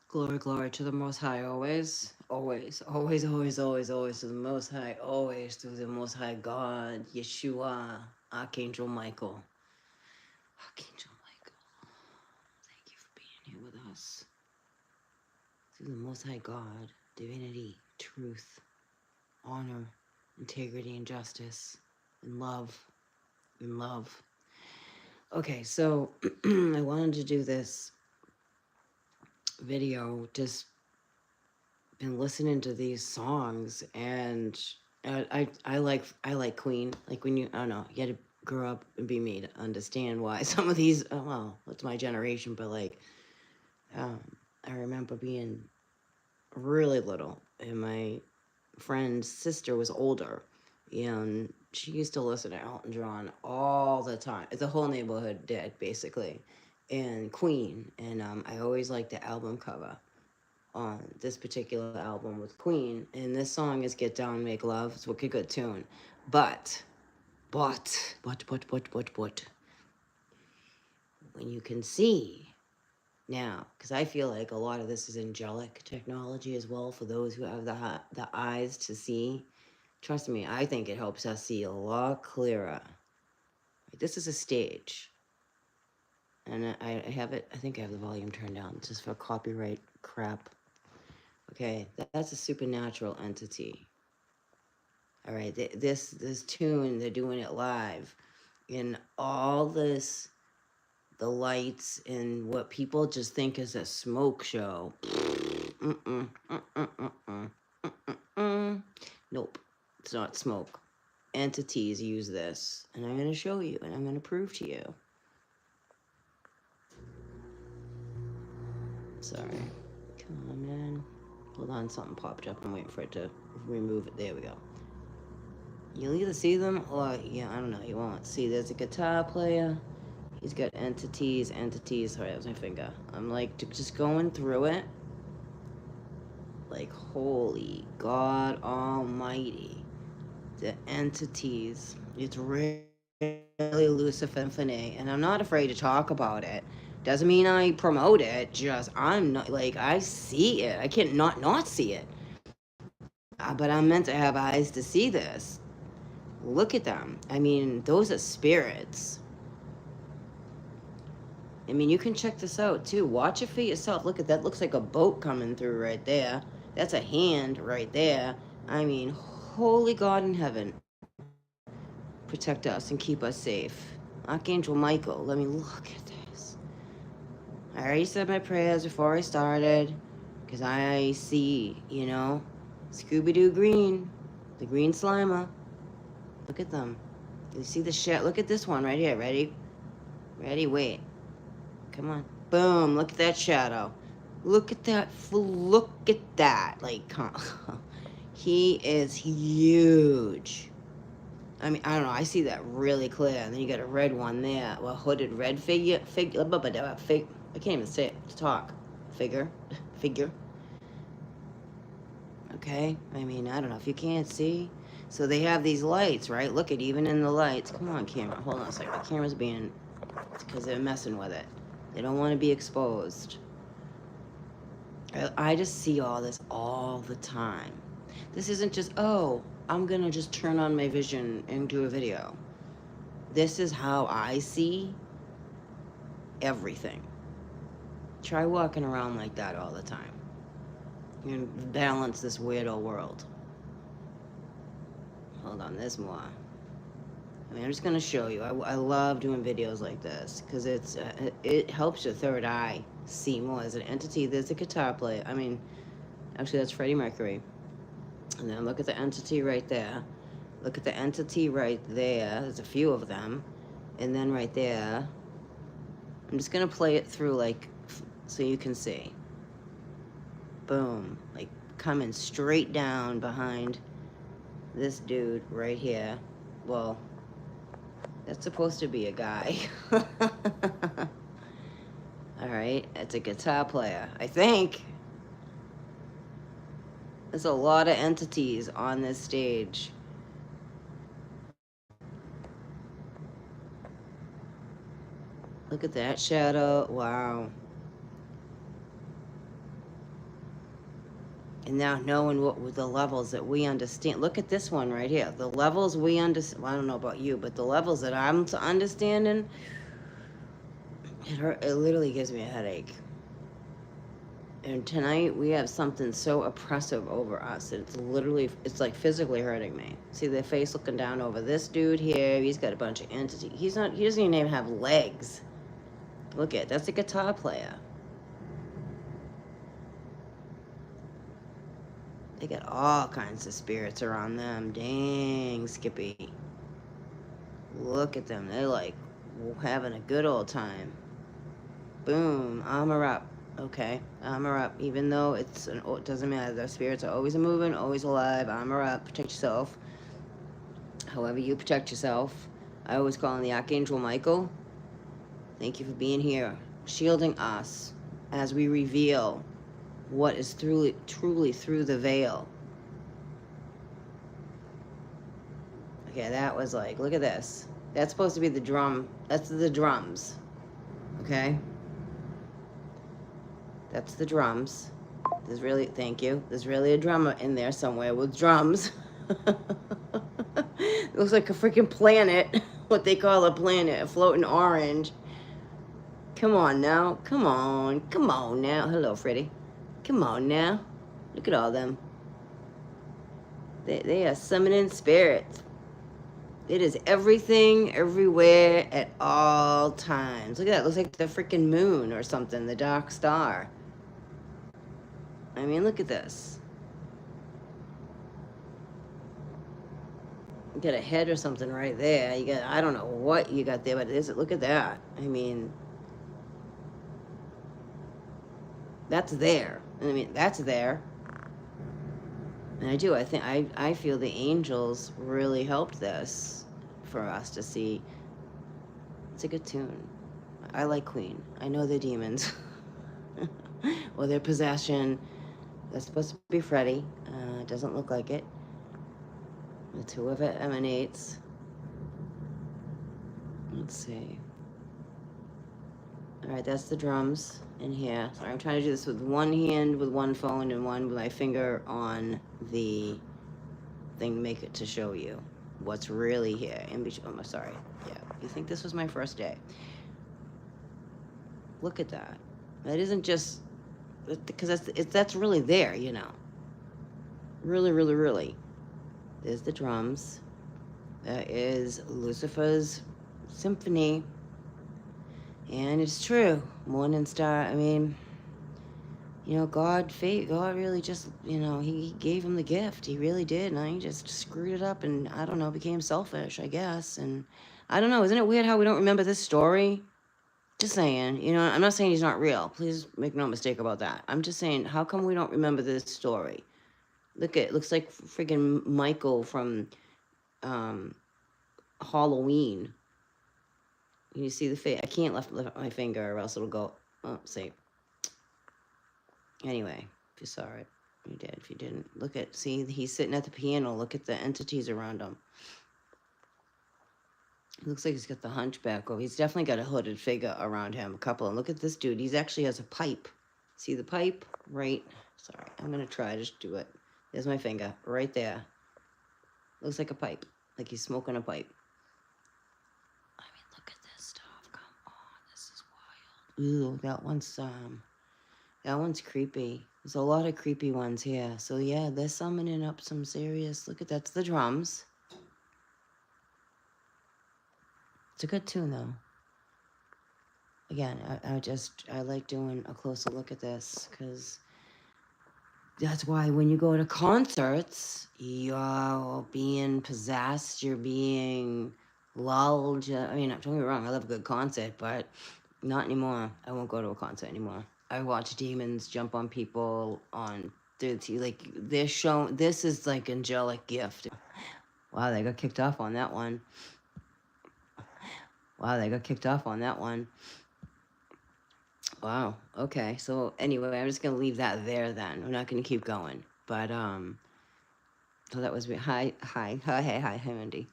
Glory, glory to the Most High, always, always, always, always, always, always to the Most High, always to the Most High God, Yeshua, Archangel Michael. Archangel Michael, thank you for being here with us. To the Most High God, divinity, truth, honor, integrity, and justice, and love, and love. Okay, so I wanted to do this video, just been listening to these songs, and I like Queen. Like, when you, I don't know, you had to grow up and be me to understand why some of these, well, it's my generation, but like, um I remember being really little, and my friend's sister was older, and she used to listen to Elton John all the time. The whole neighborhood did, basically, and Queen. And I always liked the album cover on this particular album with Queen, and this song is "Get Down, Make Love." It's a wicked good tune, but, but, when you can see now, because I feel like a lot of this is angelic technology as well for those who have the eyes to see. Trust me, I think it helps us see a lot clearer. Like, this is a stage, and I have it. I think I have the volume turned down just for copyright crap. Okay, that's a supernatural entity. All right, this tune, they're doing it live, and all this, the lights and what people just think is a smoke show. Mm-mm, mm-mm, mm-mm, mm-mm. Nope, it's not smoke. Entities use this, and I'm going to show you, and I'm going to prove to you. Sorry. Come on, man. Hold on, something popped up. I'm waiting for it to remove it. There we go. You'll either see them or, yeah, I don't know, you won't. See, there's a guitar player. He's got entities. Sorry, that was my finger. I'm like just going through it. Like, holy God Almighty. The entities. It's really Lucifer Infinite, and I'm not afraid to talk about it. Doesn't mean I promote it, just I'm not, like, I see it. I can't not see it. But I'm meant to have eyes to see this. Look at them. I mean, those are spirits. I mean, you can check this out too. Watch it for yourself. Look at that. Looks like a boat coming through right there. That's a hand right there. I mean, holy God in heaven, protect us and keep us safe. Archangel Michael, let me look at this. I already said my prayers before I started, because I see, Scooby-Doo Green, the green Slimer. Look at them. You see the shit? Look at this one right here. Ready? Ready? Wait. Come on. Boom. Look at that shadow. Look at that. Look at that. Like, he is huge. I mean, I don't know. I see that really clear. And then you got a red one there. Well, hooded red figure. I can't even say it to talk. Figure. Figure. Okay? I mean, I don't know if you can't see. So they have these lights, right? Look at, even in the lights. Come on, camera. Hold on a second. The camera's being... It's because they're messing with it. They don't want to be exposed. I just see all this all the time. This isn't just, oh, I'm gonna just turn on my vision and do a video. This is how I see everything. Try walking around like that all the time. You can balance this weirdo world. Hold on, there's more. I mean, I'm just gonna show you. I love doing videos like this because it helps your third eye see more. As an entity, there's a guitar player. I mean, actually, that's Freddie Mercury. And then look at the entity right there. Look at the entity right there. There's a few of them. And then right there, I'm just gonna play it through, like, so you can see. Boom. Like, coming straight down behind this dude right here. Well, that's supposed to be a guy. Alright, it's a guitar player, I think. There's a lot of entities on this stage. Look at that shadow. Wow. And now knowing what were the levels that we understand. Look at this one right here. The levels we understand. Well, I don't know about you, but the levels that I'm understanding, it literally gives me a headache. And tonight we have something so oppressive over us that it's like physically hurting me. See the face looking down over this dude here. He's got a bunch of entity. He doesn't even have legs. Look at, that's a guitar player. They got all kinds of spirits around them. Dang, Skippy. Look at them. They're like having a good old time. Boom, armor up. Okay, armor up. Even though it doesn't matter. The spirits are always moving, always alive. Armor up. Protect yourself. However you protect yourself. I always call on the Archangel Michael. Thank you for being here, shielding us as we reveal what is truly through the veil. Okay, that was like, look at this. That's supposed to be the drum. That's the drums. Okay? That's the drums. There's really, thank you. There's really a drummer in there somewhere with drums. It looks like a freaking planet. What they call a planet, a floating orange. Come on now. Come on. Come on now. Hello, Freddy. Come on now. Look at all them. They are summoning spirits. It is everything, everywhere, at all times. Look at that. It looks like the freaking moon or something, the dark star. I mean, look at this. You got a head or something right there. You got, I don't know what you got there, but look at that. I mean, that's there. I mean, that's there. And I feel the angels really helped this for us to see. It's a good tune. I like Queen. I know they're demons. Or their possession. That's supposed to be Freddy. It doesn't look like it. That's whoever emanates. Let's see. All right, that's the drums in here. Sorry, I'm trying to do this with one hand, with one phone, and one with my finger on the thing, make it to show you what's really here. Oh, sorry. Yeah, you think this was my first day? Look at that. That isn't just, because that's really there, you know. Really, really, really. There's the drums. That is Lucifer's symphony. And it's true. Morning star, I mean, you know, God really just, you know, he gave him the gift. He really did. And he just screwed it up and, I don't know, became selfish, I guess. And I don't know. Isn't it weird how we don't remember this story? Just saying. You know, I'm not saying he's not real. Please make no mistake about that. I'm just saying, how come we don't remember this story? Look, it looks like friggin' Michael from Halloween. You see the face? I can't lift my finger or else it'll go. Oh, see. Anyway, if you saw it, you did. If you didn't, look at, see, he's sitting at the piano. Look at the entities around him. It looks like he's got the hunchback over. He's definitely got a hooded figure around him. A couple. And look at this dude. He's actually has a pipe. See the pipe? Right. Sorry. I'm going to try. Just do it. There's my finger. Right there. Looks like a pipe. Like he's smoking a pipe. I mean, look at this stuff. Come on. This is wild. Ooh, that one's creepy. There's a lot of creepy ones here. So yeah, they're summoning up some serious... Look at that's the drums. It's a good tune, though. Again, I like doing a closer look at this, because that's why when you go to concerts, you're being possessed, you're being lulled. I mean, don't get me wrong, I love a good concert, but not anymore. I won't go to a concert anymore. I watch demons jump on people on like they're showing. This is like angelic gift. Wow, they got kicked off on that one. Wow, they got kicked off on that one. Wow. Okay. So anyway, I'm just gonna leave that there then. We're not gonna keep going. But so that was hi, Wendy.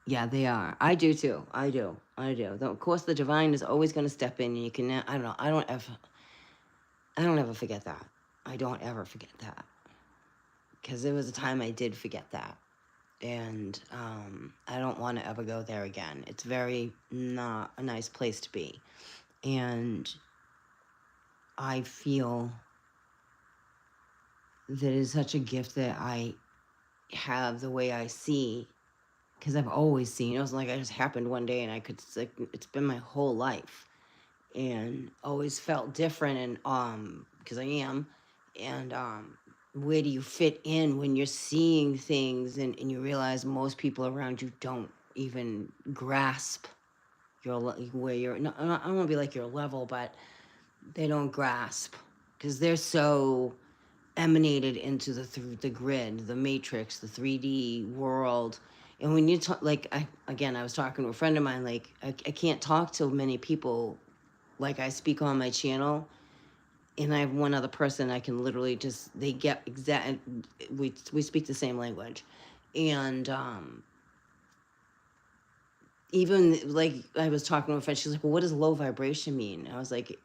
Yeah, they are. I do too. I do. Of course, the divine is always gonna step in, and you can. I don't know. I don't ever. I don't ever forget that. I don't ever forget that. Because there was a time I did forget that. And I don't want to ever go there again. It's very not a nice place to be. And I feel that it's such a gift that I have the way I see, because I've always seen. It wasn't like I just happened one day and I could, like, it's been my whole life. And always felt different, and because I am. And where do you fit in when you're seeing things, and you realize most people around you don't even grasp where you're, no, I don't want to be like your level, but they don't grasp because they're so emanated into the grid, the matrix, the 3D world. And when you talk, like, I was talking to a friend of mine, like, I can't talk to many people like I speak on my channel, and I have one other person I can literally just, they get exact, we speak the same language. And even like I was talking to a friend, she's like, well, what does low vibration mean? And I was like,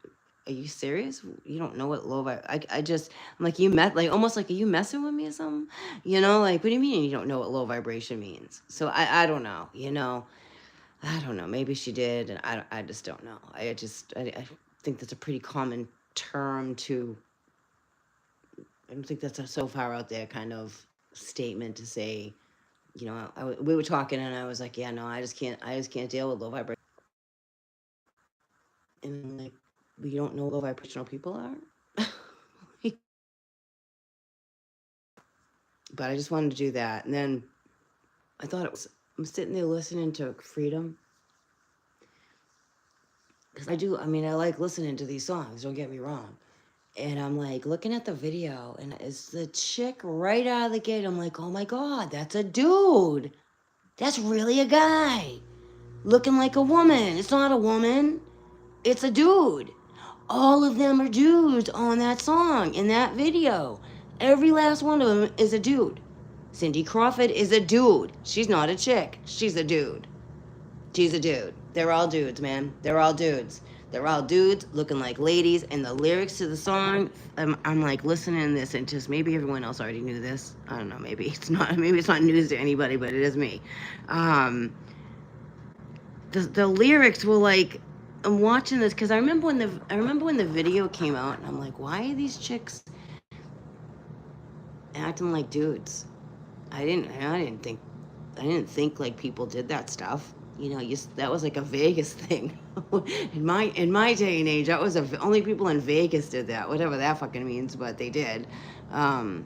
are you serious? You don't know what low vibration, I'm like, you met, like, almost like, are you messing with me or something? Like, what do you mean you don't know what low vibration means? So I don't know, I don't know. Maybe she did, and I just don't know. I think that's a pretty common term to. I don't think that's a so far out there kind of statement to say. We were talking, and I was like, yeah, no, I just can't deal with low vibration. And like, we don't know what low vibrational people are. But I just wanted to do that, and then I thought I'm sitting there listening to Freedom. Because I like listening to these songs, don't get me wrong. And I'm like looking at the video, and it's the chick right out of the gate. I'm like, oh my God, that's a dude. That's really a guy looking like a woman. It's not a woman, it's a dude. All of them are dudes on that song, in that video. Every last one of them is a dude. Cindy Crawford is a dude. She's not a chick, she's a dude. She's a dude. They're all dudes, man. They're all dudes. They're all dudes looking like ladies. And the lyrics to the song, I'm like listening to this, and just maybe everyone else already knew this. I don't know. Maybe it's not. Maybe it's not news to anybody, but it is me. The lyrics were like, I'm watching this because I remember when the video came out, and I'm like, why are these chicks acting like dudes? I didn't think like people did that stuff. That was like a Vegas thing. in my day and age, that was only people in Vegas did that, whatever that fucking means, but they did. And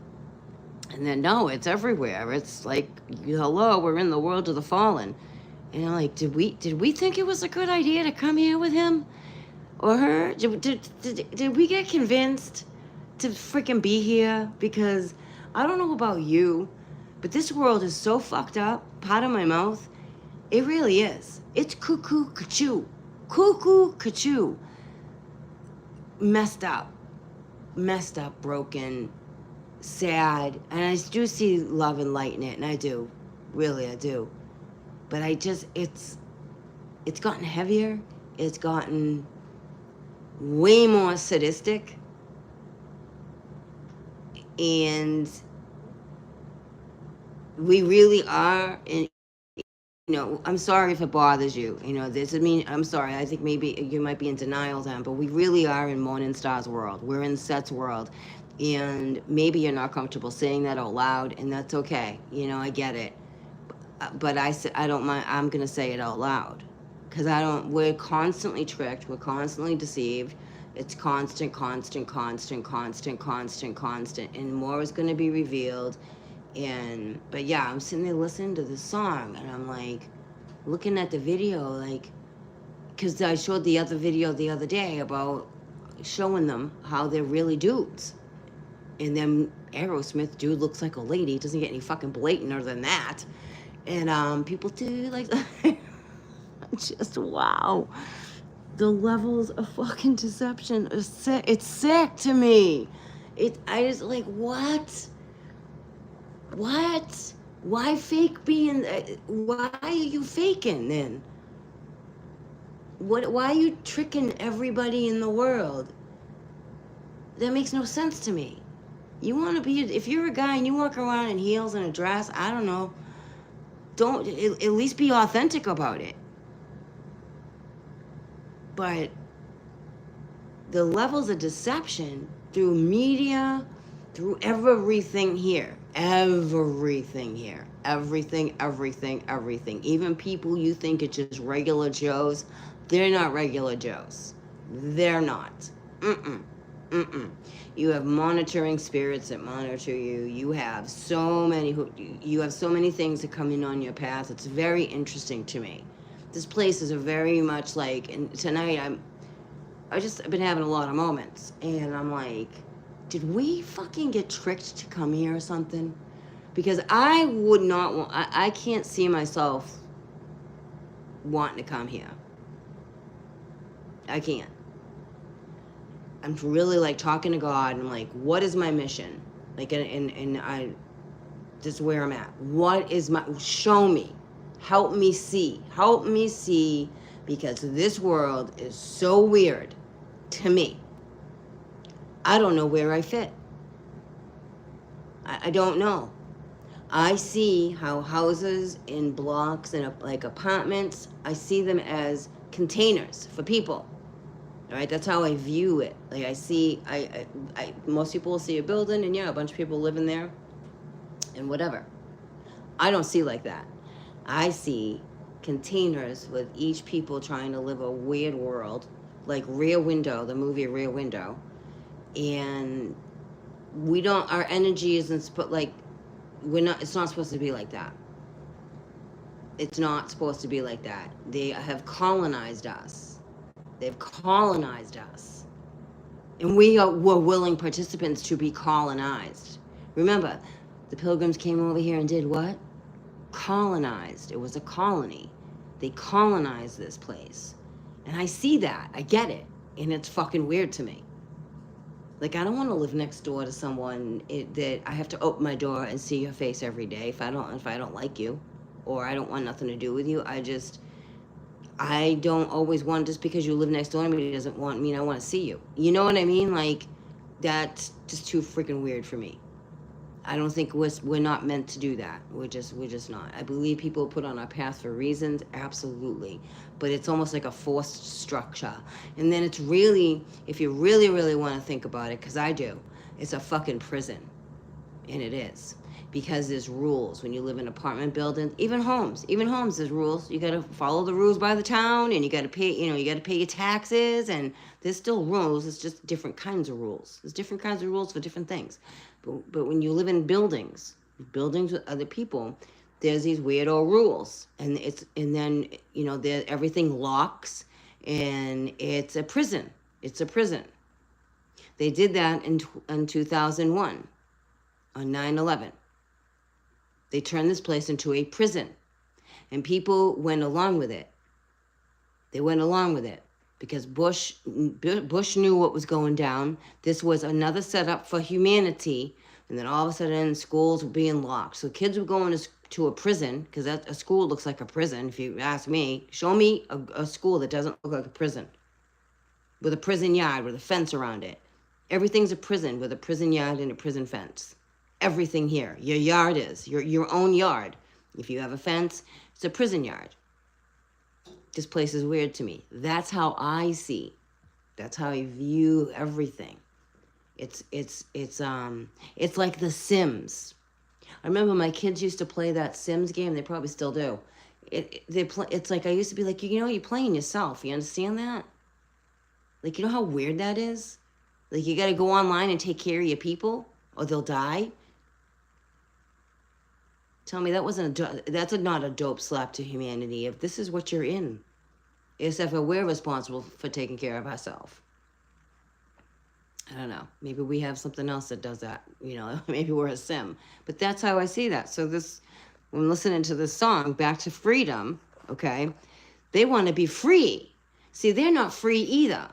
then no, it's everywhere. It's like, hello, we're in the world of the fallen. And I'm like, did we think it was a good idea to come here with him or her? Did we get convinced to freaking be here? Because I don't know about you, but this world is so fucked up. Part of my mouth. It really is. It's cuckoo cuckoo. Cuckoo cuckoo. Messed up, broken, sad. And I do see love and light in it, and I do. Really, I do. But it's gotten heavier. It's gotten way more sadistic. And we really are in. I'm sorry if it bothers you. I'm sorry. I think maybe you might be in denial then, but we really are in Morning Star's world. We're in Set's world. And maybe you're not comfortable saying that out loud, and that's okay. I get it. But I don't mind. I'm going to say it out loud. Because we're constantly tricked. We're constantly deceived. It's constant. And more is going to be revealed. But yeah, I'm sitting there listening to this song, and I'm like, looking at the video, like, because I showed the other video the other day about showing them how they're really dudes. And then Aerosmith, dude looks like a lady. Doesn't get any fucking blatantner than that. And people do like, just wow. The levels of fucking deception are sick. It's sick to me. I just like, what? What? Why fake being? Why are you faking then? Why are you tricking everybody in the world? That makes no sense to me. You want to be, if you're a guy and you walk around in heels and a dress, I don't know, don't, at least be authentic about it. But the levels of deception through media, through everything here, everything, even people you think are just regular Joes, they're not regular Joes. They're not. Mm-mm. Mm-mm. You have monitoring spirits that monitor you. You have so many things that come in on your path. It's very interesting to me. This place is a very much like, and tonight I just been having a lot of moments, and I'm like, did we fucking get tricked to come here or something? Because I would not want, I can't see myself wanting to come here. I can't. I'm really like talking to God, and I'm like, what is my mission? Like, and I, this is where I'm at. What is my, show me, help me see, because this world is so weird to me. I don't know where I fit. I don't know. I see how houses in blocks and like apartments, I see them as containers for people. All right, that's how I view it. Like I see, most people will see a building and yeah, a bunch of people live in there and whatever. I don't see like that. I see containers with each people trying to live a weird world, like Rear Window, the movie Rear Window. And we don't, our energy isn't, like, we're not, it's not supposed to be like that. It's not supposed to be like that. They have colonized us. They've colonized us. And were willing participants to be colonized. Remember, the Pilgrims came over here and did what? Colonized. It was a colony. They colonized this place. And I see that. I get it. And it's fucking weird to me. Like, I don't want to live next door to someone that I have to open my door and see your face every day if I don't like you, or I don't want nothing to do with you. I don't always want, just because you live next door to me doesn't mean I want to see you. You know what I mean? Like, that's just too freaking weird for me. I don't think we're not meant to do that. We're just not. I believe people are put on our path for reasons, absolutely. But it's almost like a forced structure. And then it's really, if you really, really want to think about it, because I do, it's a fucking prison. And it is. Because there's rules when you live in apartment buildings, even homes there's rules. You got to follow the rules by the town, and you got to pay, you got to pay your taxes, and there's still rules. It's just different kinds of rules. There's different kinds of rules for different things. But when you live in buildings with other people, there's these weirdo rules, and then everything locks, and it's a prison. It's a prison. They did that in 2001 on 9/11. They turned this place into a prison, and people went along with it. They went along with it because Bush knew what was going down. This was another setup for humanity, and then all of a sudden schools were being locked. So kids were going to a prison, because a school looks like a prison. If you ask me, show me a school that doesn't look like a prison, with a prison yard with a fence around it. Everything's a prison with a prison yard and a prison fence. Everything here. Your yard is your own yard. If you have a fence, it's a prison yard. This place is weird to me. That's how I see. That's how I view everything. It's like The Sims. I remember my kids used to play that Sims game. They probably still do. It's like I used to be like, you're playing yourself. You understand that? Like, you know how weird that is? Like, you got to go online and take care of your people, or they'll die. Tell me that's not a dope slap to humanity. If this is what you're in, except for we're responsible for taking care of ourselves. I don't know. Maybe we have something else that does that. Maybe we're a sim. But that's how I see that. So when listening to this song, Back to Freedom, okay, they want to be free. See, they're not free either.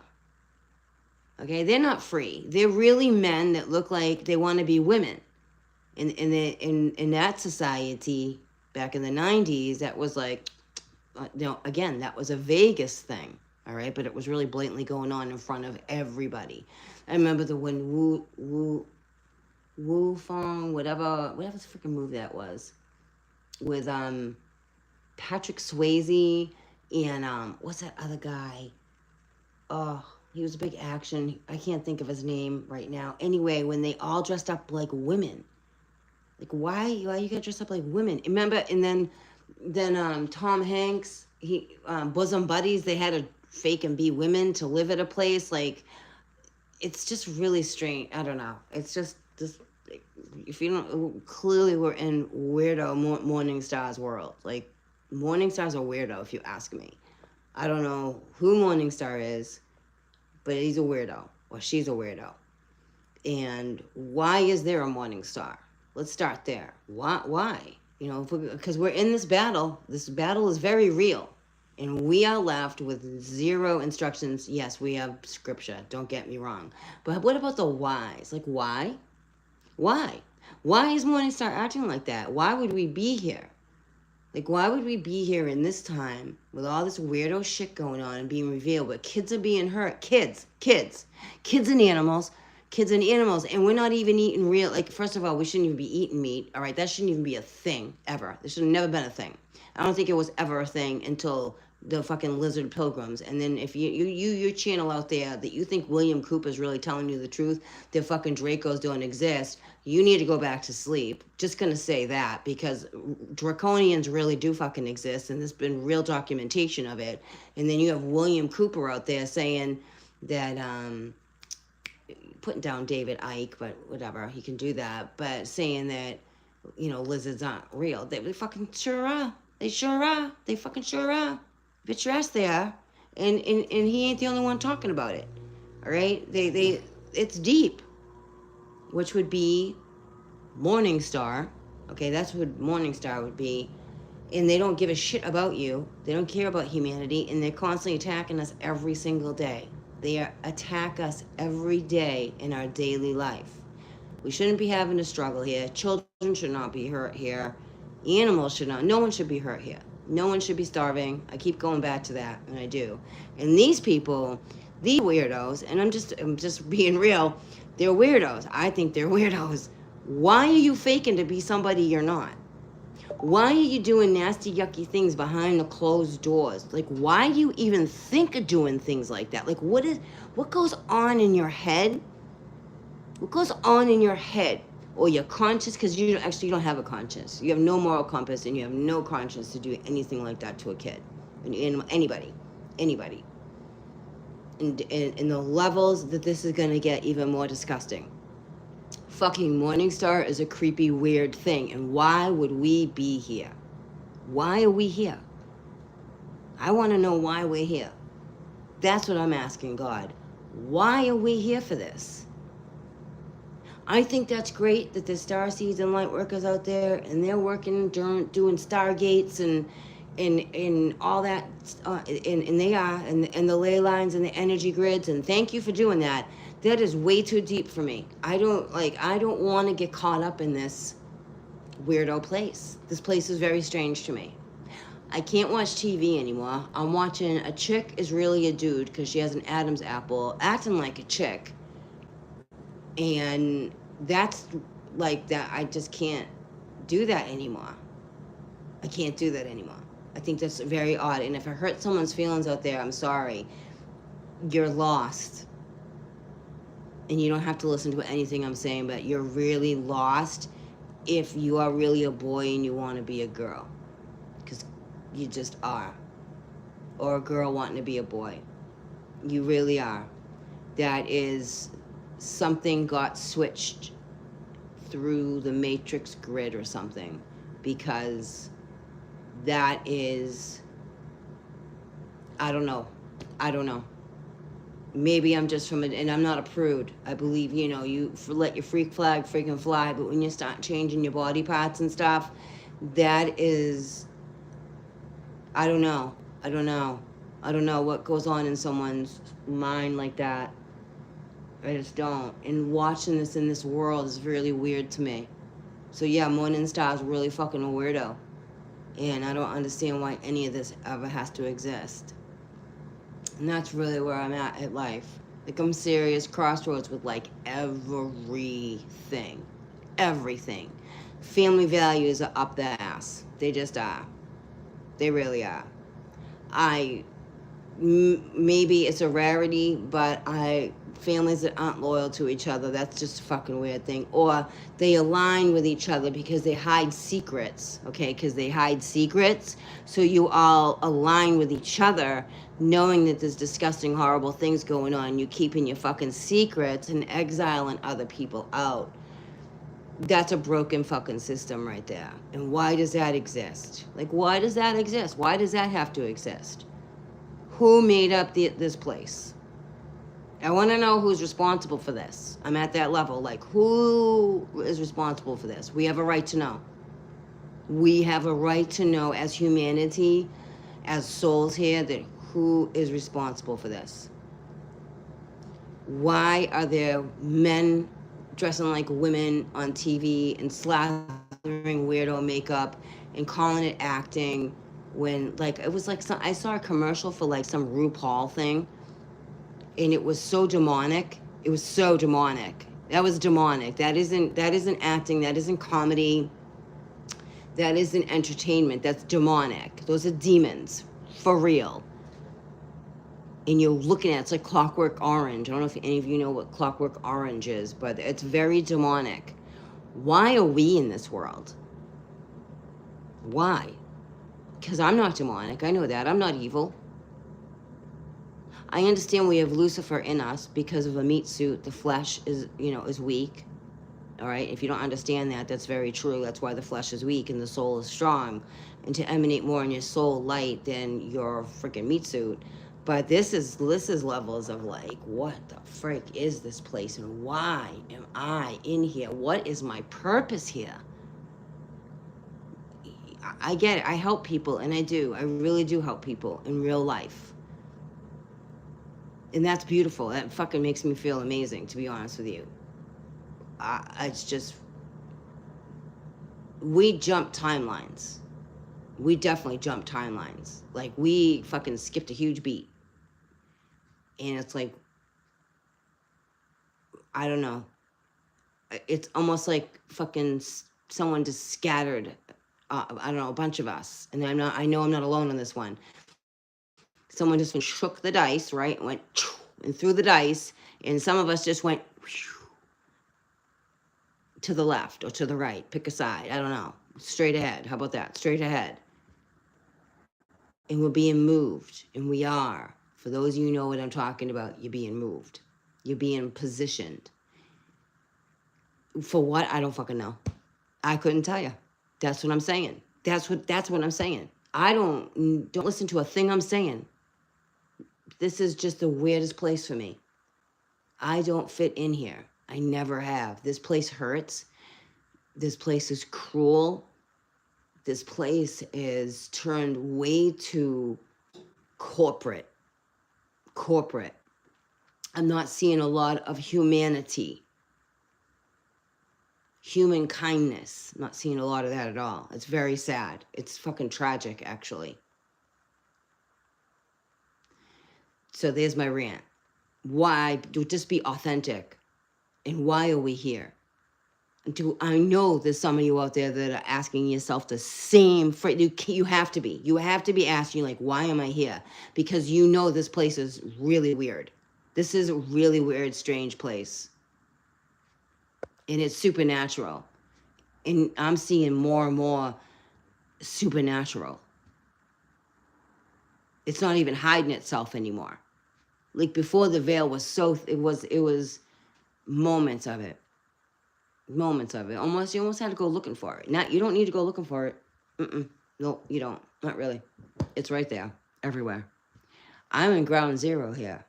Okay, they're not free. They're really men that look like they want to be women. In that society back in the 90s, that was like, again, that was a Vegas thing. all right? But it was really blatantly going on in front of everybody. I remember the when Wu Fong, whatever the freaking movie that was, with Patrick Swayze and what's that other guy? Oh, he was a big action. I can't think of his name right now. Anyway, when they all dressed up like women, like why you gotta dress up like women? Remember? And then Tom Hanks, he bosom buddies. They had to fake and be women to live at a place. Like it's just really strange. I don't know. It's just this. If you don't, clearly we're in weirdo Morning Star's world. Like Morning Star's a weirdo, if you ask me. I don't know who Morning Star is, but he's a weirdo or she's a weirdo. And why is there a Morning Star? Let's start there. Why? You know, because we're in this battle. This battle is very real. And we are left with zero instructions. Yes, we have scripture. Don't get me wrong. But what about the whys? Like, why? Why? Why is Morningstar acting like that? Why would we be here? Like, why would we be here in this time with all this weirdo shit going on and being revealed, but kids are being hurt? Kids and animals, and we're not even eating real. Like, first of all, we shouldn't even be eating meat. All right, that shouldn't even be a thing ever. This should have never been a thing. I don't think it was ever a thing until the fucking lizard pilgrims. And then if your channel out there that you think William Cooper's really telling you the truth, that fucking Dracos don't exist, you need to go back to sleep. Just gonna say that, because draconians really do fucking exist, and there's been real documentation of it. And then you have William Cooper out there saying that putting down David Icke, but whatever, he can do that, but saying that, you know, lizards aren't real. They fucking sure are. They sure are. They fucking sure are. Bitch your ass they are. And he ain't the only one talking about it. All right? It's deep. Which would be Morningstar. Okay, that's what Morningstar would be. And they don't give a shit about you. They don't care about humanity. And they're constantly attacking us every single day. They attack us every day in our daily life. We shouldn't be having a struggle here. Children should not be hurt here. Animals should not. No one should be hurt here. No one should be starving. I keep going back to that, and I do. And these people, these weirdos, and I'm just being real, they're weirdos. I think they're weirdos. Why are you faking to be somebody you're not? Why are you doing nasty, yucky things behind the closed doors? Like, why do you even think of doing things like that? Like, what goes on in your head? What goes on in your head or your conscience? Because you don't have a conscience. You have no moral compass, and you have no conscience to do anything like that to a kid, anybody. And the levels that this is gonna get even more disgusting. Fucking Morningstar is a creepy, weird thing, and why would we be here? Why are we here? I want to know why we're here. That's what I'm asking God. Why are we here for this? I think that's great that there's star seeds and light workers out there, and they're working doing stargates and all that, and they are, and the ley lines and the energy grids, and thank you for doing that. That is way too deep for me. I don't want to get caught up in this weirdo place. This place is very strange to me. I can't watch TV anymore. I'm watching a chick is really a dude because she has an Adam's apple acting like a chick. And that's like that. I just can't do that anymore. I can't do that anymore. I think that's very odd. And if I hurt someone's feelings out there, I'm sorry. You're lost. And you don't have to listen to anything I'm saying, but you're really lost if you are really a boy and you want to be a girl. Because you just are. Or a girl wanting to be a boy. You really are. That is something got switched through the matrix grid or something, because that is, I don't know. Maybe I'm just and I'm not a prude. I believe, you let your freak flag freaking fly, but when you start changing your body parts and stuff, that is, I don't know what goes on in someone's mind like that. I just don't. And watching this in this world is really weird to me. So yeah, Morningstar is really fucking a weirdo. And I don't understand why any of this ever has to exist. And that's really where I'm at life. Like, I'm serious crossroads with like everything. Everything. Family values are up the ass. They just are. They really are. I maybe it's a rarity, but families that aren't loyal to each other, that's just a fucking weird thing. Or they align with each other because they hide secrets, okay? Because they hide secrets, so you all align with each other, knowing that there's disgusting, horrible things going on. You keeping your fucking secrets and exiling other people out. That's a broken fucking system right there. And why does that exist? Like, why does that exist? Why does that have to exist? Who made up this place? I want to know who's responsible for this. I'm at that level. Like, who is responsible for this? We have a right to know. We have a right to know as humanity, as souls here, that who is responsible for this? Why are there men dressing like women on TV and slathering weirdo makeup and calling it acting when, like, it was like I saw a commercial for like some RuPaul thing, and it was so demonic. It was so demonic. That was demonic. That isn't acting. That isn't comedy. That isn't entertainment. That's demonic. Those are demons for real. And you're looking at it's like Clockwork Orange. I don't know if any of you know what Clockwork Orange is, but it's very demonic. Why are we in this world? Why? Because I'm not demonic. I know that. I'm not evil. I understand we have Lucifer in us because of a meat suit. The flesh is weak. All right. If you don't understand that, that's very true. That's why the flesh is weak and the soul is strong. And to emanate more in your soul light than your freaking meat suit. But this is levels of like, what the frick is this place and why am I in here? What is my purpose here? I get it. I help people, and I do. I really do help people in real life. And that's beautiful. That fucking makes me feel amazing, to be honest with you. It's just, we jump timelines. We definitely jump timelines. Like, we fucking skipped a huge beat. And it's like, I don't know. It's almost like fucking someone just scattered, I don't know, a bunch of us. And I know I'm not alone on this one. Someone just shook the dice, right? Went and threw the dice. And some of us just went to the left or to the right. Pick a side. I don't know. Straight ahead. How about that? Straight ahead. And we're being moved. And we are. For those of you who know what I'm talking about, you're being moved. You're being positioned. For what? I don't fucking know. I couldn't tell you. That's what I'm saying. That's what I'm saying. I don't listen to a thing I'm saying. This is just the weirdest place for me. I don't fit in here. I never have. This place hurts. This place is cruel. This place is turned way too corporate. I'm not seeing a lot of humanity. Human kindness. I'm not seeing a lot of that at all. It's very sad. It's fucking tragic, actually. So there's my rant. Why? Just be authentic. And why are we here? I know there's some of you out there that are asking yourself the same. You have to be. You have to be asking, like, why am I here? Because you know this place is really weird. This is a really weird, strange place. And it's supernatural. And I'm seeing more and more supernatural. It's not even hiding itself anymore. Like before, the veil was it was moments of it. Moments of it. You almost had to go looking for it. Now you don't need to go looking for it. No, you don't. Not really. It's right there, everywhere. I'm in ground zero here.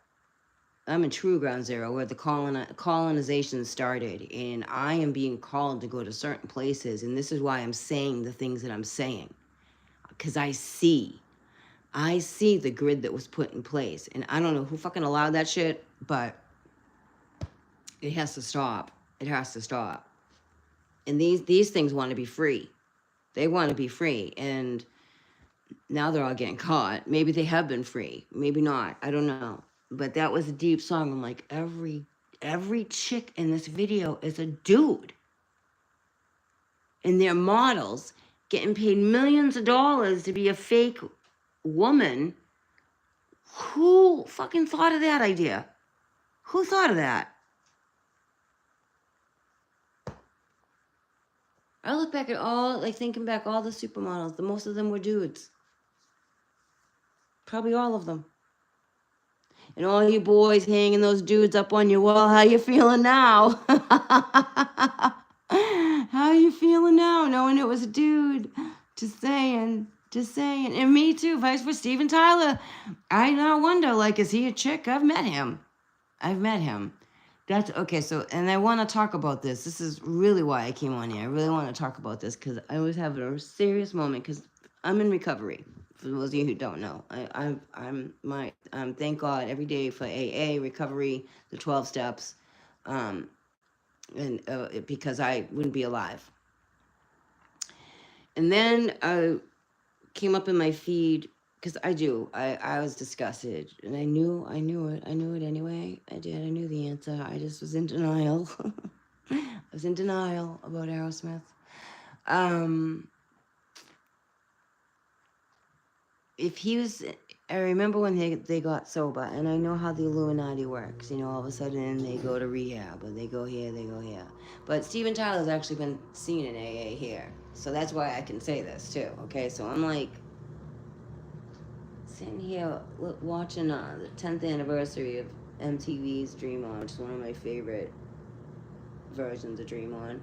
I'm in true ground zero where the colonization started, and I am being called to go to certain places, and this is why I'm saying the things that I'm saying, because I see the grid that was put in place, and I don't know who fucking allowed that shit, but it has to stop. It has to stop. And these things want to be free. They want to be free. And Now they're all getting caught. Maybe they have been free. Maybe not. I don't know. But that was a deep song. I'm like, every chick in this video is a dude. And they're models getting paid millions of dollars to be a fake woman. Who fucking thought of that idea? Who thought of that? I look back at all, like thinking back, all the supermodels, most of them were dudes. Probably all of them. And all you boys hanging those dudes up on your wall, how you feeling now? How you feeling now, knowing it was a dude? Just saying. And me too, vice versa. Steven Tyler, I now wonder, like, is he a chick? I've met him. That's okay. So, and I want to talk about this. This is really why I came on here. I really want to talk about this because I was having a serious moment because I'm in recovery. For those of you who don't know, I'm thank God every day for AA recovery, the 12 steps, and because I wouldn't be alive. And then I came up in my feed because I was disgusted, and I knew it anyway. I knew the answer. I just was in denial. I was in denial about Aerosmith. If he was, I remember when they got sober, and I know how the Illuminati works. You know, all of a sudden they go to rehab, or they go here, they go here. But Steven Tyler's actually been seen in AA here, so that's why I can say this too. Okay, so I'm like sitting here watching the 10th anniversary of MTV's Dream On, which is one of my favorite versions of Dream On,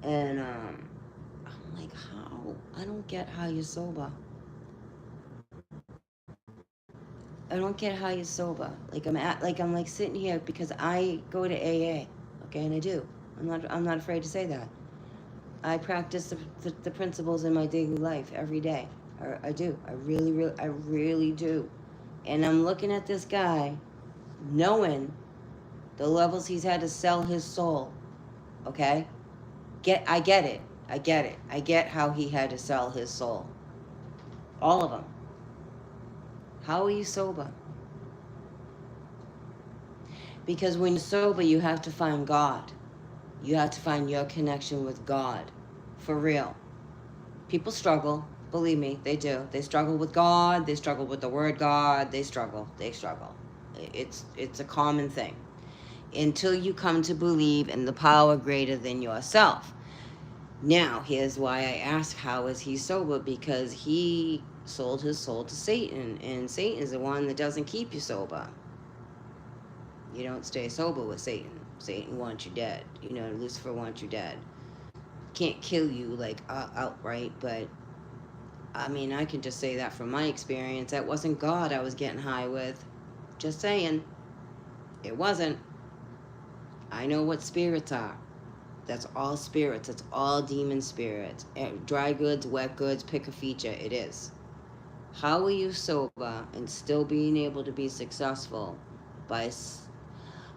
and I'm like, how? I don't get how you're sober. I don't get how you're sober. Like I'm like sitting here because I go to AA, okay, and I do. I'm not afraid to say that. I practice the principles in my daily life every day. I do. I really do. And I'm looking at this guy, knowing the levels he's had to sell his soul. Okay? I get it. I get how he had to sell his soul. All of them. How are you sober? Because when you're sober, you have to find God. You have to find your connection with God. For real. People struggle. Believe me, they do. They struggle with God. They struggle with the word God. They struggle. It's a common thing. Until you come to believe in the power greater than yourself. Now, here's why I ask, how is he sober? Because he sold his soul to Satan. And Satan is the one that doesn't keep you sober. You don't stay sober with Satan. Satan wants you dead. You know, Lucifer wants you dead. Can't kill you like outright, but I mean, I can just say that from my experience. That wasn't God I was getting high with. Just saying. It wasn't. I know what spirits are. That's all spirits. It's all demon spirits. Dry goods, wet goods, pick a feature. It is. How are you sober and still being able to be successful?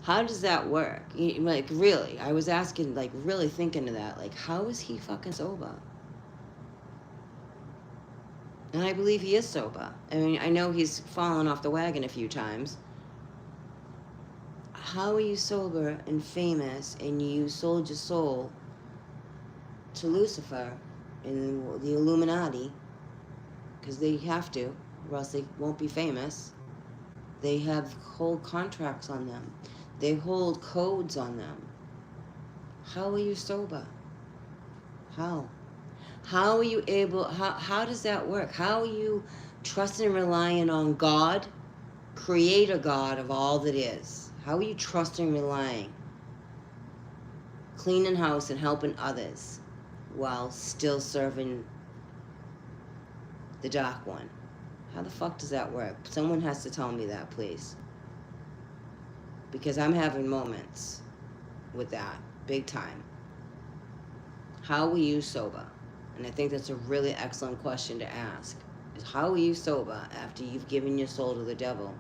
How does that work? Like, really? I was asking, like, really thinking of that. Like, how is he fucking sober? And I believe he is sober. I mean, I know he's fallen off the wagon a few times. How are you sober and famous and you sold your soul to Lucifer and the Illuminati? Because they have to, or else they won't be famous. They have whole contracts on them. They hold codes on them. How are you sober? How? How are you able, how does that work? How are you trusting and relying on God, creator God of all that is? How are you trusting and relying? Cleaning house and helping others while still serving the dark one. How the fuck does that work? Someone has to tell me that, please. Because I'm having moments with that, big time. How are you sober? And I think that's a really excellent question to ask. Is how are you sober after you've given your soul to the devil?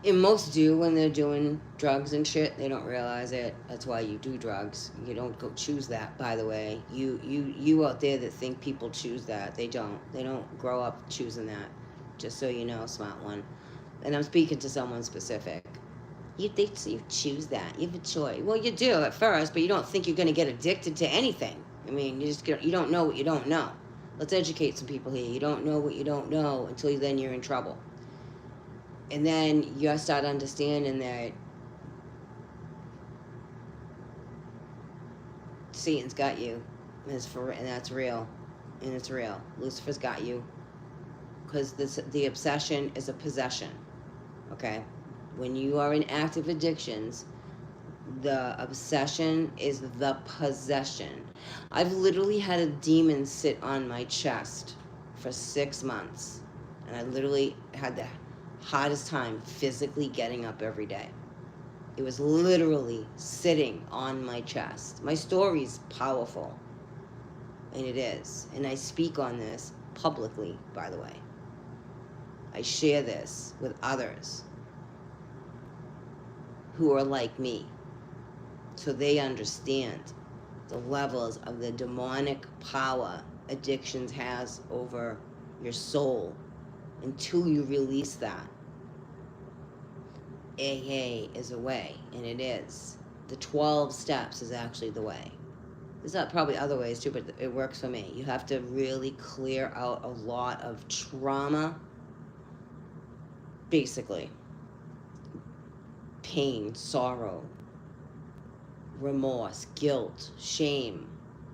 And most do when they're doing drugs and shit. They don't realize it. That's why you do drugs. You don't go choose that. By the way, you out there that think people choose that, they don't. They don't grow up choosing that. Just so you know, smart one. And I'm speaking to someone specific. You think so you choose that? You have a choice. Well, you do at first, but you don't think you're going to get addicted to anything. I mean, you don't know what you don't know. Let's educate some people here. You don't know what you don't know until then you're in trouble. And then you start understanding that Satan's got you, and that's real, and it's real. Lucifer's got you, because the obsession is a possession. Okay, when you are in active addictions, the obsession is the possession. I've literally had a demon sit on my chest for 6 months, and I literally had the hardest time physically getting up every day. It was literally sitting on my chest. My story's powerful, and it is. And I speak on this publicly, by the way. I share this with others who are like me, so they understand the levels of the demonic power addictions has over your soul. Until you release that, AA is a way, and it is. The 12 steps is actually the way. There's not probably other ways too, but it works for me. You have to really clear out a lot of trauma, basically. Pain, sorrow, remorse, guilt, shame.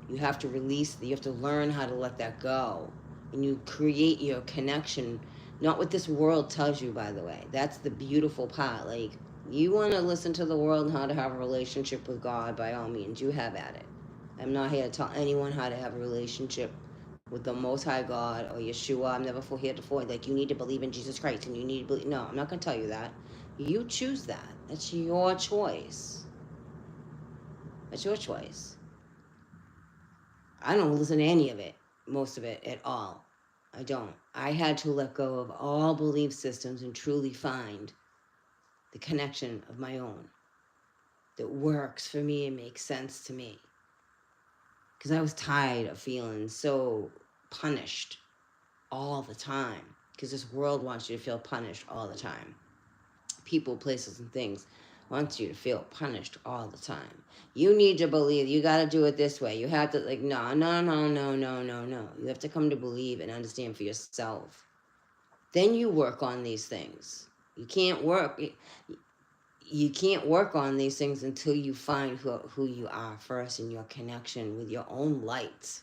You have to release, you have to learn how to let that go. And you create your connection, not what this world tells you, by the way. That's the beautiful part. Like, you want to listen to the world and how to have a relationship with God, by all means, you have at it. I'm not here to tell anyone how to have a relationship with the Most High God or Yeshua. I'm never here to like, you need to believe in Jesus Christ and you need to believe. No, I'm not going to tell you that. You choose that. That's your choice. That's your choice. I don't listen to any of it, most of it at all. I don't. I had to let go of all belief systems and truly find the connection of my own that works for me and makes sense to me. Because I was tired of feeling so punished all the time. Because this world wants you to feel punished all the time. People, places, and things wants you to feel punished all the time. You need to believe. You got to do it this way. You have to, like, no. You have to come to believe and understand for yourself. Then you work on these things. You can't work. You can't work on these things until you find who you are first in your connection with your own light.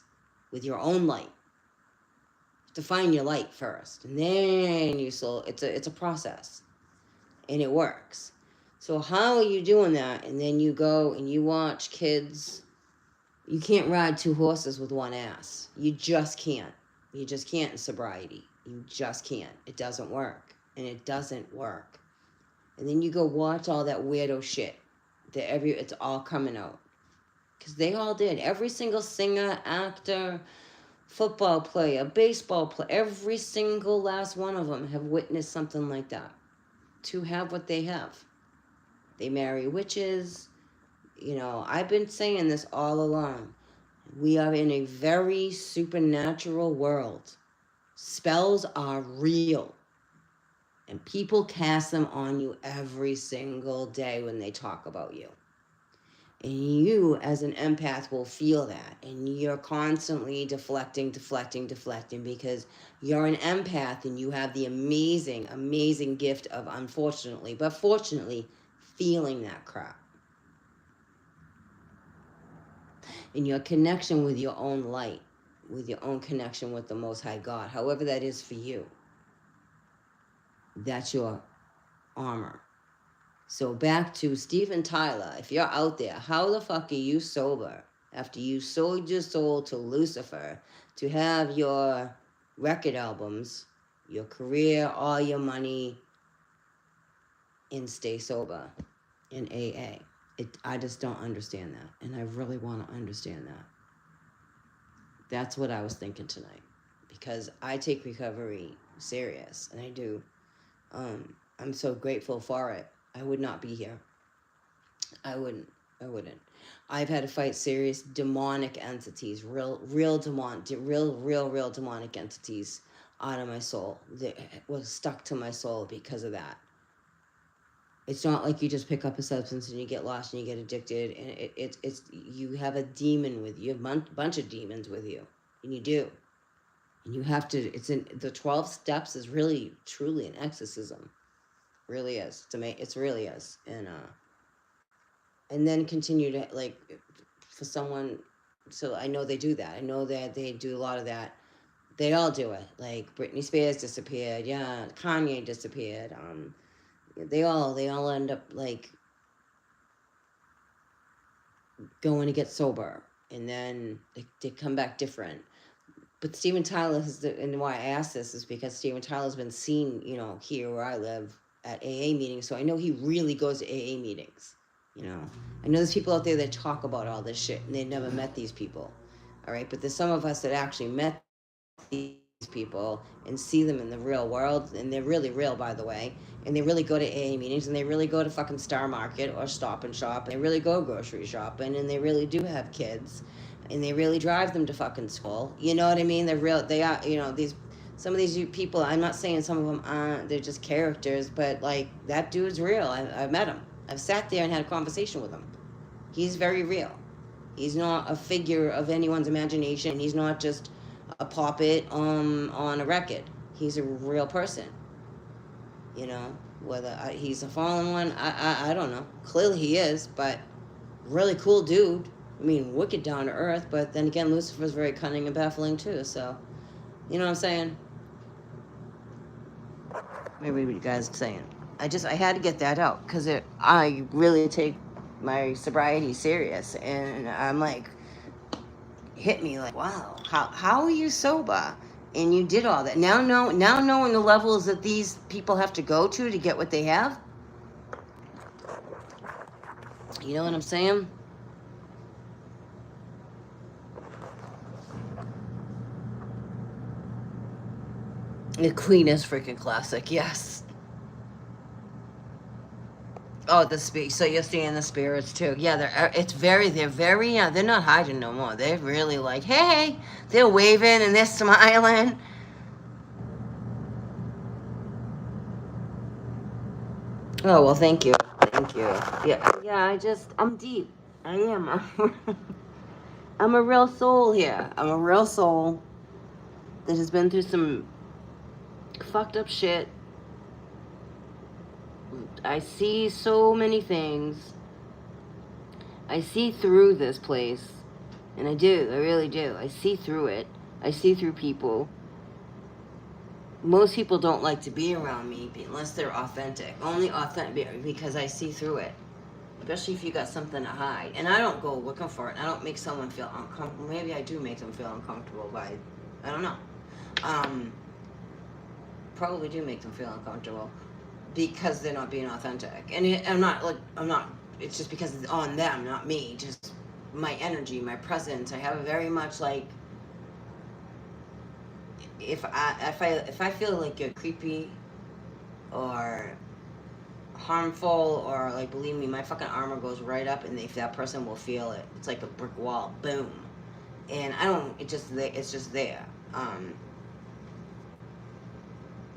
With your own light. You have to find your light first, and then you soul. It's a process, and it works. So how are you doing that? And then you go and you watch kids. You can't ride two horses with one ass. You just can't. You just can't in sobriety. You just can't. It doesn't work. And it doesn't work. And then you go watch all that weirdo shit. It's all coming out. Because they all did. Every single singer, actor, football player, baseball player, every single last one of them have witnessed something like that. To have what they have. They marry witches. You know, I've been saying this all along. We are in a very supernatural world. Spells are real. And people cast them on you every single day when they talk about you. And you, as an empath, will feel that. And you're constantly deflecting because you're an empath and you have the amazing, amazing gift of, unfortunately, but fortunately, feeling that crap. In your connection with your own light, with your own connection with the Most High God, however that is for you. That's your armor. So back to Steven Tyler. If you're out there, how the fuck are you sober after you sold your soul to Lucifer to have your record albums, your career, all your money, and stay sober in AA? I just don't understand that, and I really want to understand that. That's what I was thinking tonight, because I take recovery serious, and I do. I'm so grateful for it. I would not be here. I wouldn't. I wouldn't. I've had to fight serious demonic entities, real demonic entities out of my soul that was stuck to my soul because of that. It's not like you just pick up a substance and you get lost and you get addicted, and it's you have a demon with you, you have a bunch of demons with you, and you do, and you have to. It's in the 12 steps is really truly an exorcism, really is. It's really is, and then continue to like for someone. So I know they do that. I know that they do a lot of that. They all do it. Like Britney Spears disappeared. Yeah, Kanye disappeared. They all end up like going to get sober, and then they come back different. But Steven Tyler and why I ask this is because Steven Tyler's been seen, here where I live at AA meetings, so I know he really goes to AA meetings. I know there's people out there that talk about all this shit and they've never met these people. All right, but there's some of us that actually met these people and see them in the real world, and they're really real, by the way. And they really go to AA meetings, and they really go to fucking Star Market or Stop and Shop, and they really go grocery shopping, and they really do have kids, and they really drive them to fucking school. You know what I mean? They're real. They are. These some of these people. I'm not saying some of them aren't. They're just characters, but like that dude's real. I've met him. I've sat there and had a conversation with him. He's very real. He's not a figure of anyone's imagination. He's not just a puppet on a record. He's a real person. Whether he's a fallen one, I don't know. Clearly he is, but really cool dude. I mean, wicked down to earth, but then again, Lucifer's very cunning and baffling too, so, you know what I'm saying? Maybe what you guys are saying. I had to get that out, because I really take my sobriety serious, and I'm like, hit me like, wow, how are you sober? And you did all that. Now knowing the levels that these people have to go to get what they have. You know what I'm saying? The Queen is freaking classic, yes. Oh, so you're seeing the spirits too. Yeah, they're not hiding no more. They're really like, hey, they're waving and they're smiling. Oh, well, thank you. Thank you. Yeah, I'm deep. I am. I'm a real soul here. I'm a real soul that has been through some fucked up shit. I see so many things. I see through this place. And I really do. I see through it. I see through people. Most people don't like to be around me unless they're authentic. Only authentic because I see through it. Especially if you got something to hide. And I don't go looking for it. I don't make someone feel uncomfortable. Maybe I do make them feel uncomfortable by, I don't know. Probably do make them feel uncomfortable because they're not being authentic. And I'm not, it's just because it's on them, not me. Just my energy, my presence. I have a very much like, if I feel like you're creepy or harmful or like, believe me, my fucking armor goes right up, and if that person will feel it, it's like a brick wall, boom. And it's just there.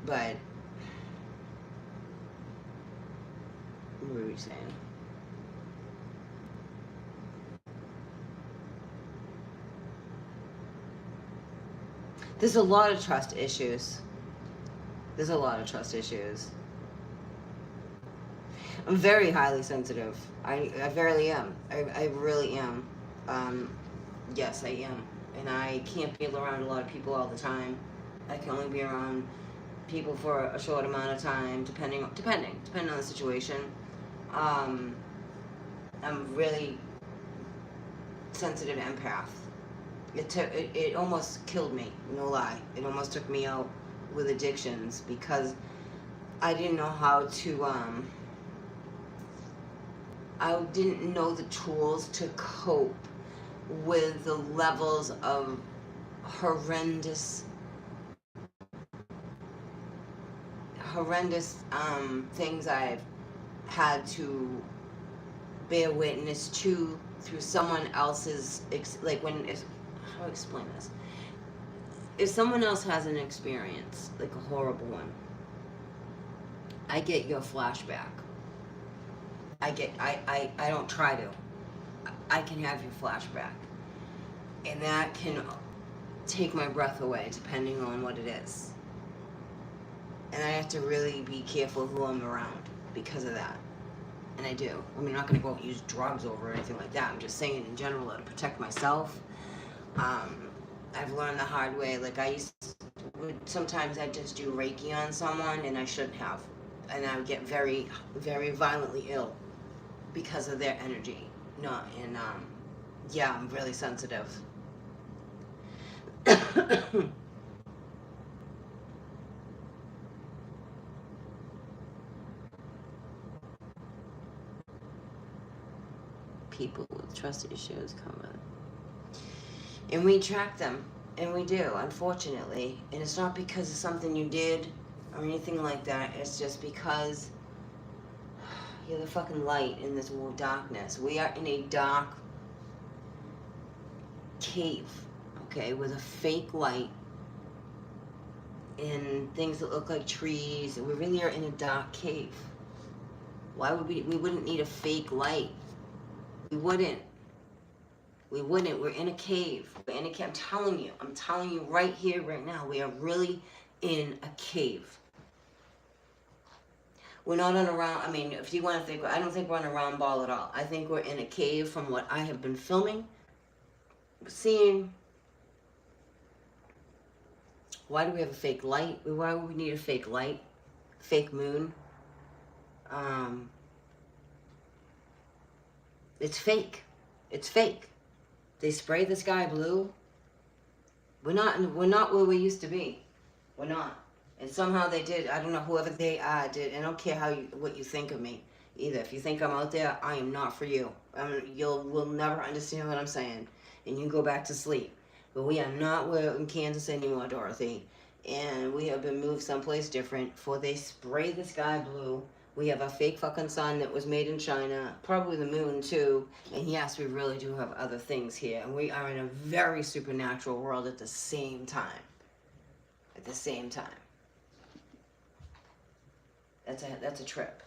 But what were we saying? There's a lot of trust issues. I'm very highly sensitive. I verily am. I really am. Yes, I am. And I can't be around a lot of people all the time. I can only be around people for a short amount of time, depending on the situation. I'm really sensitive empath. It almost killed me, no lie. It almost took me out with addictions because I didn't know how to I didn't know the tools to cope with the levels of horrendous things I've had to bear witness to through someone else's like when is how do I explain this? If someone else has an experience like a horrible one, I get your flashback. I don't try to. I can have your flashback, and that can take my breath away depending on what it is. And I have to really be careful who I'm around because of that. And I do. I mean, I'm not going to go out and use drugs over or anything like that. I'm just saying in general to protect myself. Um, I've learned the hard way. Like sometimes I just do Reiki on someone and I shouldn't have. And I would get very, very violently ill because of their energy. No, and yeah, I'm really sensitive. People with trust issues come in. And we track them. And we do, unfortunately. And it's not because of something you did or anything like that. It's just because you're the fucking light in this world of darkness. We are in a dark cave, okay, with a fake light and things that look like trees. We really are in a dark cave. Why would we wouldn't need a fake light. We wouldn't. We wouldn't. We're in a cave. We're in a cave. I'm telling you right here, right now, we are really in a cave. We're not on a round, I mean, if you want to think, I don't think we're on a round ball at all. I think we're in a cave from what I have been filming, seeing. Why do we have a fake light? Why would we need a fake light? Fake moon? It's fake. It's fake. They spray the sky blue. We're not where we used to be. We're not. And somehow they did. I don't know whoever they are did. And I don't care what you think of me either. If you think I'm out there, I am not for you. Will never understand what I'm saying, and you go back to sleep. But we are not in Kansas anymore, Dorothy. And we have been moved someplace different. For they spray the sky blue. We have a fake fucking sun that was made in China, probably the moon too. And yes, we really do have other things here. And we are in a very supernatural world at the same time. At the same time. That's a trip.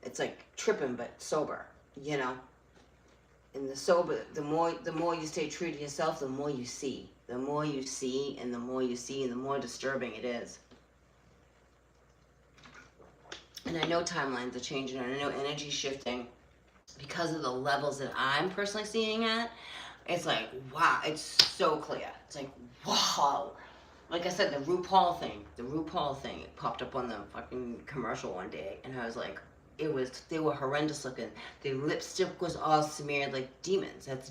It's like tripping but sober, you know. And the more you stay true to yourself, the more you see. The more you see and the more you see and the more disturbing it is. And I know timelines are changing and I know energy's shifting because of the levels that I'm personally seeing at. It's like, wow, it's so clear. It's like, wow. Like I said, the RuPaul thing, it popped up on the fucking commercial one day, and I was like, they were horrendous looking. The lipstick was all smeared like demons. That's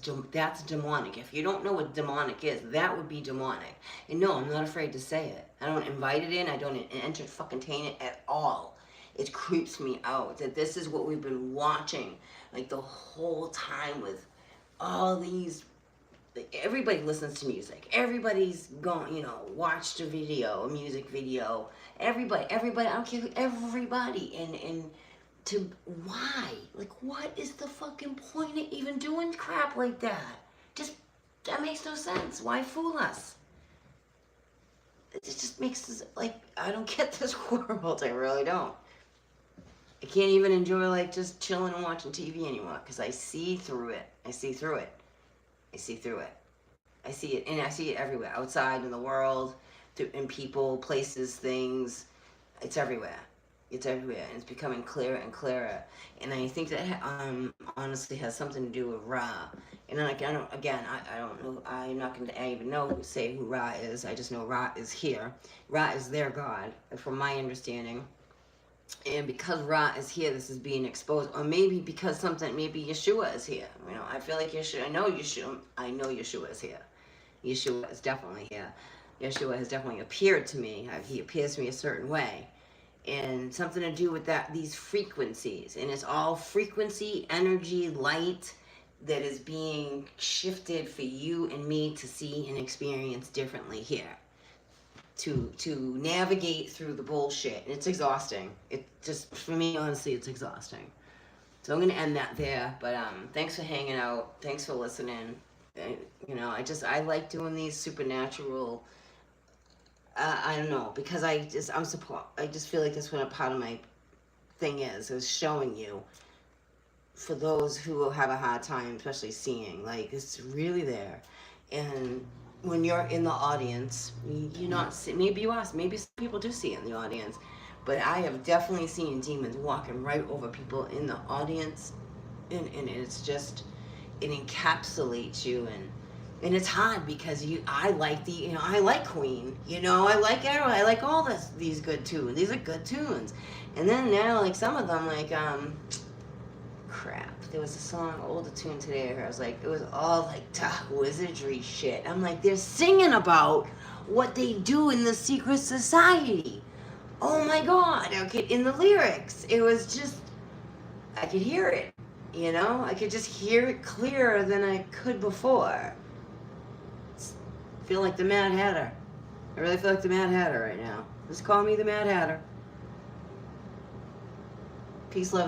demonic. If you don't know what demonic is, that would be demonic. And no, I'm not afraid to say it. I don't invite it in. I don't entertain it at all. It creeps me out that this is what we've been watching like the whole time with all these. Everybody listens to music. Everybody's going, watched a music video. Everybody, I don't care who, everybody. And to, why? Like, what is the fucking point of even doing crap like that? That makes no sense. Why fool us? It just makes us, like, I don't get this world. I really don't. I can't even enjoy, like, just chilling and watching TV anymore because I see through it. I see through it. I see it, and I see it everywhere, outside in the world, in people, places, things. It's everywhere. It's everywhere, and it's becoming clearer and clearer. And I think that honestly has something to do with Ra. And I don't know. I'm not going to even say who Ra is. I just know Ra is here. Ra is their god, from my understanding. And because Ra is here, this is being exposed. Or maybe because maybe Yeshua is here. I feel like Yeshua, I know Yeshua is here. Yeshua is definitely here. Yeshua has definitely appeared to me. He appears to me a certain way. And something to do with these frequencies. And it's all frequency, energy, light that is being shifted for you and me to see and experience differently here. to navigate through the bullshit. And it's exhausting. It just, for me, honestly, it's exhausting. So I'm gonna end that there. But thanks for hanging out. Thanks for listening. You know, I like doing these supernatural. I don't know, because I just feel like that's what a part of my thing is showing you, for those who have a hard time, especially seeing, like, it's really there. And when you're in the audience, you're not, maybe you are, maybe some people do see it in the audience, but I have definitely seen demons walking right over people in the audience, and it's just, it encapsulates you. And it's hard because I like I like Queen, I like Arrow, I like all these good tunes. These are good tunes. And then now, like, some of them, like, crap. There was a song, older tune today, I was like, it was all like dark wizardry shit. I'm like, they're singing about what they do in the secret society. Oh my God. Okay, in the lyrics, it was just, I could hear it. I could just hear it clearer than I could before. I feel like the Mad Hatter. I really feel like the Mad Hatter right now. Just call me the Mad Hatter. Peace, love.